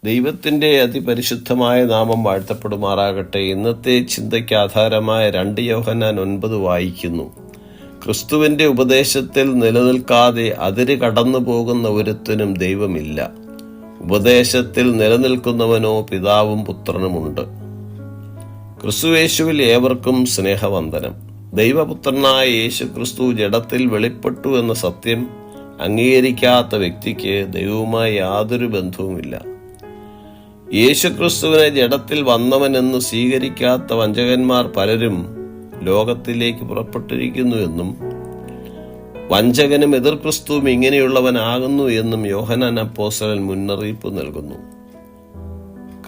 ദൈവത്തിൻ്റെ അതിപരിശുദ്ധമായ നാമം വാഴ്ത്തപ്പെടുമാറാകട്ടെ. ഇന്നത്തെ ചിന്തയ്ക്ക് ആധാരമായ 2 യോഹന്നാൻ 9 വായിക്കുന്നു. ക്രിസ്തുവിൻ്റെ ഉപദേശത്തിൽ നിലനിൽക്കാതെ അതിര് കടന്നു പോകുന്ന ഒരുത്തനും ദൈവമില്ല. ഉപദേശത്തിൽ നിലനിൽക്കുന്നവനോ പിതാവും പുത്രനുമുണ്ട്. ക്രിസ്തുയേശുവിൽ ഏവർക്കും സ്നേഹവന്ദനം. ദൈവപുത്രനായ യേശു ക്രിസ്തു ജഡത്തിൽ വെളിപ്പെട്ടു എന്ന സത്യം അംഗീകരിക്കാത്ത വ്യക്തിക്ക് ദൈവവുമായി യാതൊരു ബന്ധവുമില്ല. യേശുക്രിസ്തുവിനെ ജഡത്തിൽ വന്നവനെന്ന് സ്വീകരിക്കാത്ത വഞ്ചകന്മാർ പലരും ലോകത്തിലേക്ക് പുറപ്പെട്ടിരിക്കുന്നു എന്നും വഞ്ചകനും എതിർ ക്രിസ്തുവും ഇങ്ങനെയുള്ളവനാകുന്നു എന്നും യോഹന്നാൻ അപ്പോസ്തലൻ മുന്നറിയിപ്പ് നൽകുന്നു.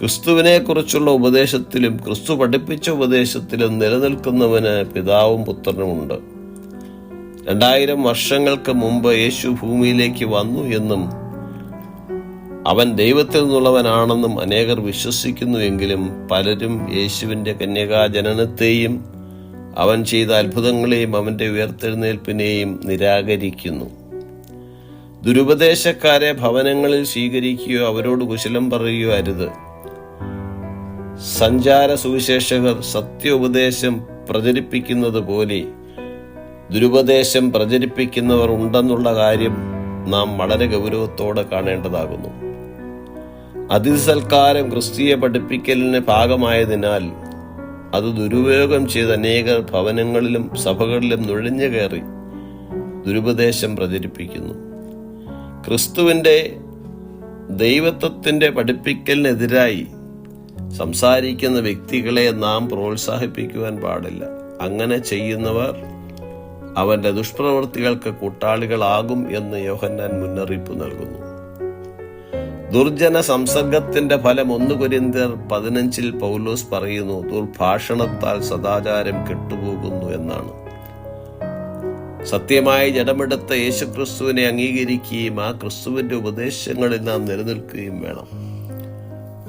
ക്രിസ്തുവിനെ കുറിച്ചുള്ള ഉപദേശത്തിലും ക്രിസ്തു പഠിപ്പിച്ച ഉപദേശത്തിലും നിലനിൽക്കുന്നവന് പിതാവും പുത്രനുമുണ്ട്. 2000 വർഷങ്ങൾക്ക് മുമ്പ് യേശു ഭൂമിയിലേക്ക് വന്നു എന്നും അവൻ ദൈവത്തിൽ നിന്നുള്ളവനാണെന്നും അനേകർ വിശ്വസിക്കുന്നുവെങ്കിലും പലരും യേശുവിൻ്റെ കന്യകാജനനത്തെയും അവൻ ചെയ്ത അത്ഭുതങ്ങളെയും അവൻ്റെ ഉയർത്തെഴുന്നേൽപ്പിനെയും നിരാകരിക്കുന്നു. ദുരുപദേശക്കാരെ ഭവനങ്ങളിൽ സ്വീകരിക്കുകയോ അവരോട് കുശലം പറയുകയോ അരുത്. സഞ്ചാര സുവിശേഷകർ സത്യോപദേശം പ്രചരിപ്പിക്കുന്നത് പോലെ ദുരുപദേശം പ്രചരിപ്പിക്കുന്നവർ ഉണ്ടെന്നുള്ള കാര്യം നാം വളരെ ഗൗരവത്തോടെ കാണേണ്ടതാകുന്നു. അതിഥി സൽക്കാരം ക്രിസ്തീയ പഠിപ്പിക്കലിന് ഭാഗമായതിനാൽ അത് ദുരുപയോഗം ചെയ്ത് അനേകർ ഭവനങ്ങളിലും സഭകളിലും നുഴഞ്ഞു കയറി ദുരുപദേശം പ്രചരിപ്പിക്കുന്നു. ക്രിസ്തുവിൻ്റെ ദൈവത്വത്തിൻ്റെ പഠിപ്പിക്കലിനെതിരായി സംസാരിക്കുന്ന വ്യക്തികളെ നാം പ്രോത്സാഹിപ്പിക്കുവാൻ പാടില്ല. അങ്ങനെ ചെയ്യുന്നവർ അവൻ്റെ ദുഷ്പ്രവൃത്തികൾക്ക് കൂട്ടാളികളാകും എന്ന് യോഹന്നാൻ മുന്നറിയിപ്പ് നൽകുന്നു. ദുർജന സംസർഗത്തിന്റെ ഫലം 1 കൊരിന്ത്യർ 15 പൗലോസ് പറയുന്നു, ദുർഭാഷണത്താൽ സദാചാരം കെട്ടുപോകുന്നു എന്നാണ്. സത്യമായി ജഡമെടുത്ത യേശുക്രിസ്തുവിനെ അംഗീകരിക്കുകയും ആ ക്രിസ്തുവിന്റെ ഉപദേശങ്ങളിൽ നാം നിലനിൽക്കുകയും വേണം.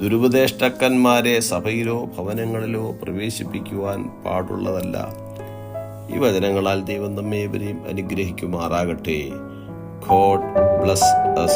ദുരുപദേഷ്ടക്കന്മാരെ സഭയിലോ ഭവനങ്ങളിലോ പ്രവേശിപ്പിക്കുവാൻ പാടുള്ളതല്ല. ഈ വചനങ്ങളാൽ ദൈവം നമ്മെ ഏവരെയും അനുഗ്രഹിക്കുമാറാകട്ടെ. God bless us.